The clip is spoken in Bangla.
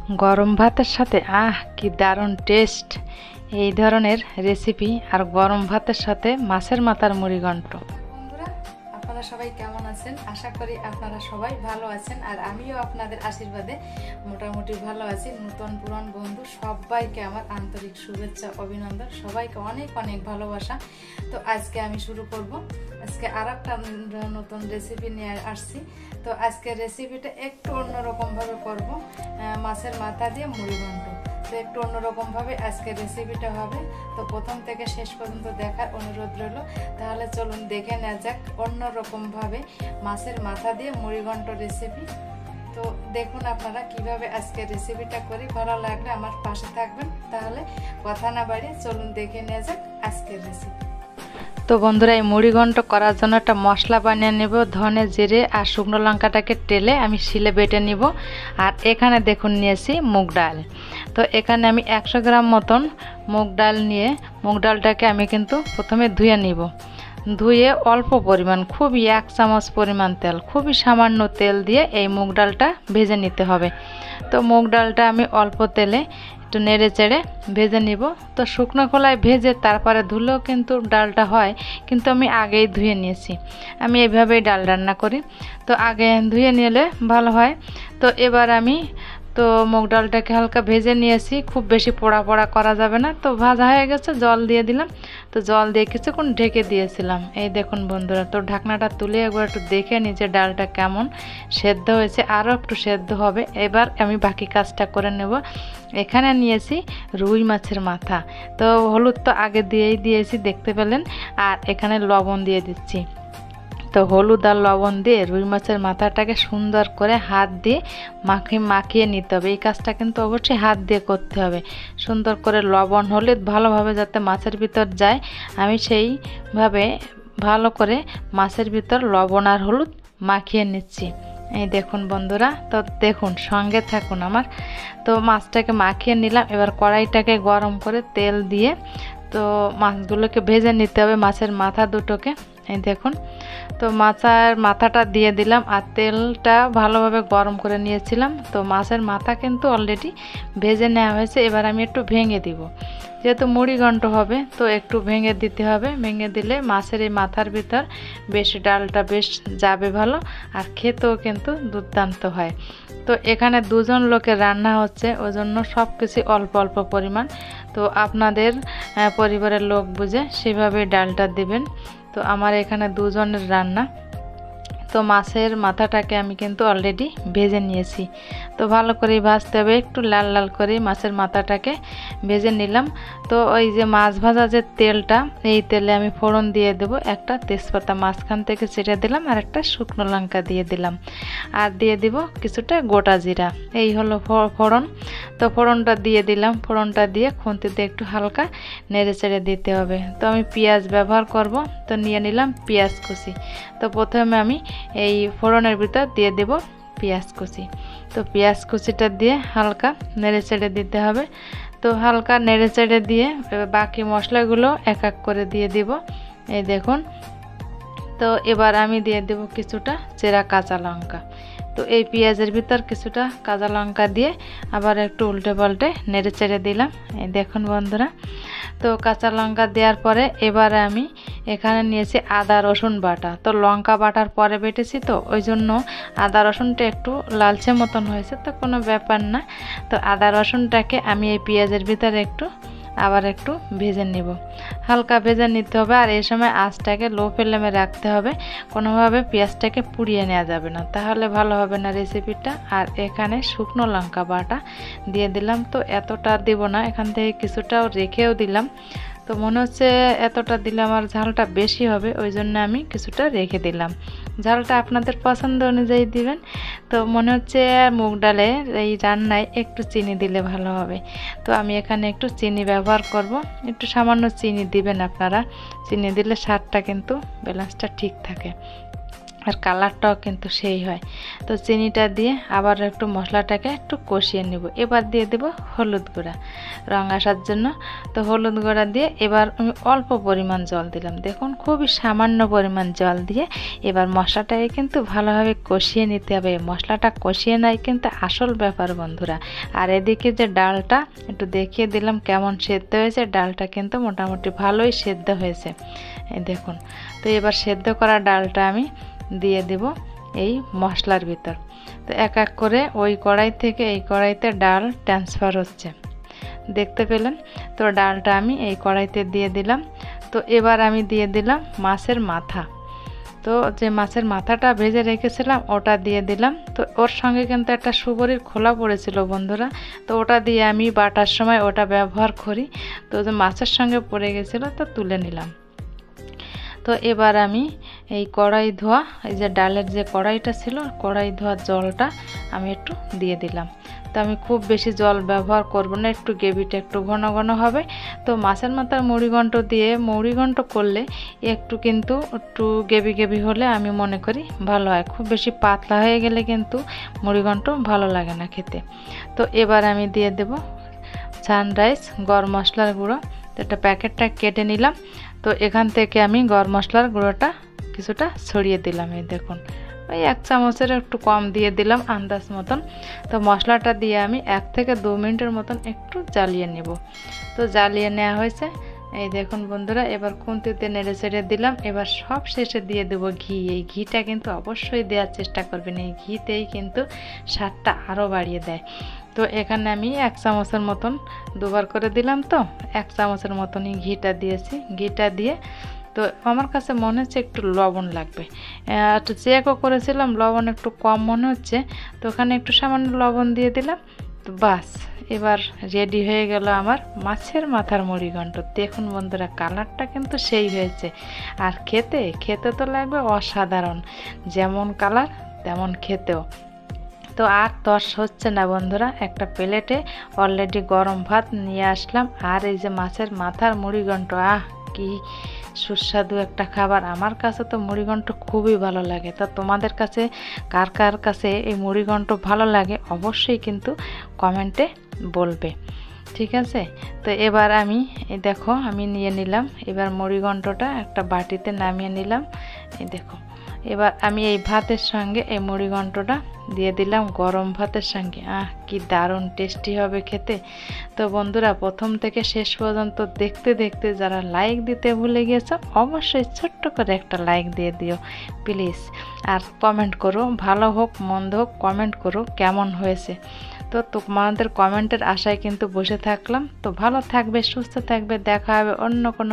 গরম ভাতের সাথে কি দারুণ টেস্ট এই ধরনের রেসিপি, আর গরম ভাতের সাথে মাছের মাথার মুড়িঘণ্ট। বন্ধুরা, আপনারা সবাই কেমন আছেন? আশা করি আপনারা সবাই ভালো আছেন, আর আমিও আপনাদের আশীর্বাদে মোটামুটি ভালো আছি। নতুন পুরান বন্ধু সবাইকে আমার আন্তরিক শুভেচ্ছা, অভিনন্দন, সবাইকে অনেক অনেক ভালোবাসা। তো আজকে আমি শুরু করব। আজকে আর একটা নতুন রেসিপি নিয়ে আসছি। তো আজকে রেসিপিটা একটু অন্যরকম ভাবে করব, মাছের মাথা দিয়ে মুড়িঘণ্ট। তো একটু অন্যরকম ভাবে আজকে রেসিপিটা হবে। তো প্রথম থেকে শেষ পর্যন্ত দেখার অনুরোধ রইল। তাহলে চলুন দেখে নেওয়া যাক অন্যরকম ভাবে মাছের মাথা দিয়ে মুড়িঘণ্ট রেসিপি। তো দেখুন আপনারা কিভাবে আজকে রেসিপিটা করি। ভালো লাগলে আমার পাশে থাকবেন। তাহলে কথা না বাড়িয়ে চলুন দেখে নেওয়া যাক আজকের রেসিপি। তো বন্ধুরা, এই মুড়িঘণ্ট করার জন্য একটা মশলা বানিয়ে নেব। ধনে, জিরে আর শুকনো লঙ্কাটাকে টেলে আমি শিলে বেটে নিব। আর এখানে দেখুন নিয়েছি মুগ ডাল। তো এখানে আমি 100 গ্রাম মতন মুগ ডাল নিয়ে মুগ ডালটাকে আমি কিন্তু প্রথমে ধুয়ে নিব। ধুয়ে অল্প পরিমাণ, খুবই 1 চামচ পরিমাণ তেল, খুবই সামান্য তেল দিয়ে এই মুগ ডালটা ভেজে নিতে হবে। তো মুগ ডালটা আমি অল্প তেলে একটু নেড়ে চেড়ে ভেজে নিব। তো শুকনো খোলায় ভেজে তারপরে ধুলেও কিন্তু ডালটা হয়, কিন্তু আমি আগেই ধুয়ে নিয়েছি। আমি এইভাবেই ডাল রান্না করি। তো আগে ধুয়ে নিলে ভালো হয়। তো এবার আমি মুগ ডালটাকে হালকা ভেজে নিয়েছি, খুব বেশি পোড়া পোড়া করা যাবে না। তো ভাজা হয়ে গেছে, জল দিয়ে দিলাম। তো জল দিয়ে কিছুক্ষণ ঢেকে দিয়েছিলাম। এই দেখুন বন্ধুরা, তো ঢাকনাটা তুলে একবার একটু দেখে নিই যে ডালটা কেমন সেদ্ধ হয়েছে। আরও একটু সেদ্ধ হবে। এবার আমি বাকি কাজটা করে নেব। এখানে নিয়েছি রুই মাছের মাথা। তো হলুদ তো আগে দিয়েছি, দেখতে পেলেন। আর এখানে লবণ দিয়ে দিচ্ছি। তো হলুদ আর লবণ দিয়ে রুই মাছের মাথাটাকে সুন্দর করে হাত দিয়ে মাখিয়ে নিতে হবে। এই কাজটা কিন্তু অবশ্যই হাত দিয়ে করতে হবে। সুন্দর করে লবণ হলুদ ভালোভাবে যাতে মাছের ভিতর যায়, আমি সেইভাবে ভালো করে মাছের ভিতর লবণ আর হলুদ মাখিয়ে নিচ্ছি। এই দেখুন বন্ধুরা, তো দেখুন, সঙ্গে থাকুন আমার। তো মাছটাকে মাখিয়ে নিলাম। এবার কড়াইটাকে গরম করে তেল দিয়ে তো মাছগুলোকে ভেজে নিতে হবে, মাছের মাথা দুটোকে। এই দেখুন, তো মাছের মাথাটা দিয়ে দিলাম আর তেলটা ভালোভাবে গরম করে নিয়েছিলাম। তো মাছের মাথা কিন্তু অলরেডি ভেজে নেওয়া হয়েছে। এবার আমি একটু ভেঙে দিব, যেহেতু মুড়িঘণ্ট হবে তো একটু ভেঙে দিতে হবে। ভেঙে দিলে মাছের এই মাথার ভিতর বেশ ডালটা বেশ যাবে ভালো, আর খেতেও কিন্তু দুর্দান্ত হয়। তো এখানে 2 জন লোকের রান্না হচ্ছে, ওই জন্য সব কিছু অল্প অল্প পরিমাণ। তো আপনাদের পরিবারের লোক বুঝে সেভাবে ডালটা দেবেন। তো আমার এখানে 2 জনের রান্না। তো মাছের মাথাটাকে আমি কিন্তু অলরেডি ভেজে নিয়েছি। তো ভালো করে ভাজতে হবে, একটু লাল লাল করে মাছের মাথাটাকে ভেজে নিলাম। তো ওই যে মাছ ভাজা যে তেলটা, এই তেলে আমি ফোড়ন দিয়ে দেব। একটা তেজপাতা মাঝখান থেকে ছেড়ে দিলাম, আর একটা শুকনো লঙ্কা দিয়ে দিলাম, আর দিয়ে দিব কিছুটা গোটা জিরা। এই হলো ফোড়ন। তো ফোড়নটা দিয়ে দিলাম। ফোড়নটা দিয়ে খুন্তিতে একটু হালকা নেড়ে চেড়ে দিতে হবে। তো আমি পেঁয়াজ ব্যবহার করব। তো নিয়ে নিলাম পেঁয়াজ কুচি। তো প্রথমে আমি এই ফোড়নের ভিতর দিয়ে দেব পেঁয়াজ কুচি। তো পেঁয়াজ কুচিটা দিয়ে হালকা নেড়ে চেড়ে দিতে হবে। তো হালকা নেড়ে চেড়ে দিয়ে বাকি মশলাগুলো এক এক করে দিয়ে দিব। এই দেখুন, তো এবার আমি দিয়ে দেব কিছুটা চেরা কাঁচা লঙ্কা। তো এই পেঁয়াজের ভিতর কিছুটা কাঁচা লঙ্কা দিয়ে আবার একটু উল্টে পাল্টে নেড়ে চেড়ে দিলাম। এই দেখুন বন্ধুরা, তো কাঁচা লঙ্কা দেওয়ার পরে এবারে আমি এখানে নিয়েছি আদা রসুন বাটা। তো লঙ্কা বাটার পরে বেটেছি, তো ওই জন্য আদা রসুনটা একটু লালচে মতন হয়েছে, তো কোনো ব্যাপার না। তো আদা রসুনটাকে আমি এই পেঁয়াজের ভিতরে আবার একটু ভেজে নিব, হালকা ভেজে নিতে হবে। আর এই সময় আঁচটাকে লো ফ্লেমে রাখতে হবে, কোনোভাবে পেঁয়াজটাকে পুড়িয়ে নেওয়া যাবে না, তাহলে ভালো হবে না রেসিপিটা। আর এখানে শুকনো লঙ্কা বাটা দিয়ে দিলাম। তো এতটা দেব না, এখান থেকে কিছুটাও রেখেও দিলাম। তো মনে হচ্ছে এতটা দিলে আমার ঝালটা বেশি হবে, ওই জন্য আমি কিছুটা রেখে দিলাম। ঝালটা আপনাদের পছন্দ অনুযায়ী দিবেন। তো মনে হচ্ছে মুগ ডালে এই রান্নায় একটু চিনি দিলে ভালো হবে। তো আমি এখানে একটু চিনি ব্যবহার করব। একটু সামান্য চিনি দিবেন আপনারা, চিনি দিলে স্বাদটা কিন্তু ব্যালেন্সটা ঠিক থাকে। আর কালারটাও কিন্তু সেই হয়। তো চিনিটা দিয়ে আবার একটু মশলাটাকে একটু কষিয়ে নেব। এবার দিয়ে দেব হলুদ গুঁড়া রং আসার জন্য। তো হলুদ গুঁড়া দিয়ে এবার আমি অল্প পরিমাণ জল দিলাম, দেখুন খুবই সামান্য পরিমাণ জল দিয়ে এবার মশলাটাকে কিন্তু ভালোভাবে কষিয়ে নিতে হবে। মশলাটা কষিয়ে নেয় কিন্তু আসল ব্যাপার বন্ধুরা। আর এদিকে যে ডালটা একটু দেখিয়ে দিলাম কেমন সেদ্ধ হয়েছে, ডালটা কিন্তু মোটামুটি ভালোই সেদ্ধ হয়েছে, এই দেখুন। তো এবার সেদ্ধ করা ডালটা আমি দিয়ে দেব এই মশলার ভিতর। তো এক এক করে ওই কড়াই থেকে এই কড়াইতে ডাল ট্রান্সফার হচ্ছে, দেখতে পেলেন। তো ডালটা আমি এই কড়াইতে দিয়ে দিলাম। তো এবার আমি দিয়ে দিলাম মাছের মাথা। তো যে মাছের মাথাটা ভেজে রেখেছিলাম ওটা দিয়ে দিলাম। তো ওর সঙ্গে কিন্তু একটা সুবরির খোলা পড়েছিল বন্ধুরা, তো ওটা দিয়ে আমি বাটার সময় ওটা ব্যবহার করি। তো যে মাছের সঙ্গে পড়ে গেছিলো তো তুলে নিলাম। তো এবার আমি এই কড়াই ধোয়া, এই যে ডালের যে কড়াইটা ছিল কড়াই ধোয়া জলটা আমি একটু দিয়ে দিলাম। তো আমি খুব বেশি জল ব্যবহার করব না, একটু গ্রেভিটা একটু ঘন ঘন হবে। তো মাছের মাথার মুড়িঘণ্ট দিয়ে মুড়িঘণ্ট করলে একটু কিন্তু একটু গ্রেভি গ্রেভি হলে আমি মনে করি ভালো হয়। খুব বেশি পাতলা হয়ে গেলে কিন্তু মুড়িঘণ্ট ভালো লাগে না খেতে। তো এবার আমি দিয়ে দেব সানরাইজ গরম মশলার গুঁড়ো। তো একটা প্যাকেটটা কেটে নিলাম। তো এখান থেকে আমি গরম মশলার গুঁড়োটা কিছুটা ছড়িয়ে দিলাম, এই দেখুন ওই 1 চামচের একটু কম দিয়ে দিলাম আন্দাজ মতন। তো মশলাটা দিয়ে আমি 1 থেকে 2 মিনিটের মতন একটু জ্বালিয়ে নেব। তো জ্বালিয়ে নেওয়া হয়েছে, এই দেখুন বন্ধুরা। এবার খুন্তিতে নেড়ে ছেড়ে দিলাম। এবার সব শেষে দিয়ে দেবো ঘি। এই ঘিটা কিন্তু অবশ্যই দেওয়ার চেষ্টা করবেন, এই ঘিতেই কিন্তু স্বাদটা আরও বাড়িয়ে দেয়। তো এখানে আমি 1 চামচের মতন দুবার করে দিলাম, তো 1 চামচের মতনই ঘিটা দিয়েছি। ঘিটা দিয়ে তো আমার কাছে মনে হচ্ছে একটু লবণ লাগবে, একটু চেকও করেছিলাম লবণ একটু কম মনে হচ্ছে, তো ওখানে একটু সামান্য লবণ দিয়ে দিলাম। তো বাস এবার রেডি হয়ে গেল আমার মাছের মাথার মুড়িঘণ্ট। দেখুন বন্ধুরা কালারটা কিন্তু সেই হয়েছে, আর খেতে খেতে তো লাগবে অসাধারণ, যেমন কালার তেমন খেতেও। তো আর তর্স হচ্ছে না বন্ধুরা, একটা প্লেটে অলরেডি গরম ভাত নিয়ে আসলাম, আর এই যে মাছের মাথার মুড়িঘণ্ট, কি সুস্বাদু একটা খাবার। আমার কাছে তো মুড়িঘণ্ট খুবই ভালো লাগে। তা তোমাদের কাছে কার কার কাছে এই মুড়িঘণ্ট ভালো লাগে অবশ্যই কিন্তু কমেন্টে বলবে, ঠিক আছে। তো এবার আমি দেখো আমি নিয়ে নিলাম, এবার মুড়িঘণ্টটা একটা বাটিতে নামিয়ে নিলাম, এই দেখো। এবার আমি এই ভাতের সঙ্গে এই মুড়িঘণ্টটা দিয়ে দিলাম গরম ভাতের সঙ্গে। কি দারুণ টেস্টি হবে খেতে। তো বন্ধুরা প্রথম থেকে শেষ পর্যন্ত দেখতে দেখতে যারা লাইক দিতে ভুলে গিয়েছো অবশ্যই ছোট্ট করে একটা লাইক দিয়ে দিও প্লিজ। আর কমেন্ট করো, ভালো হোক মন্দ হোক কমেন্ট করো কেমন হয়েছে। তো তোমাদের কমেন্টের আশায় কিন্তু বসে থাকলাম। তো ভালো থাকবে, সুস্থ থাকবে, দেখা হবে অন্য কোনো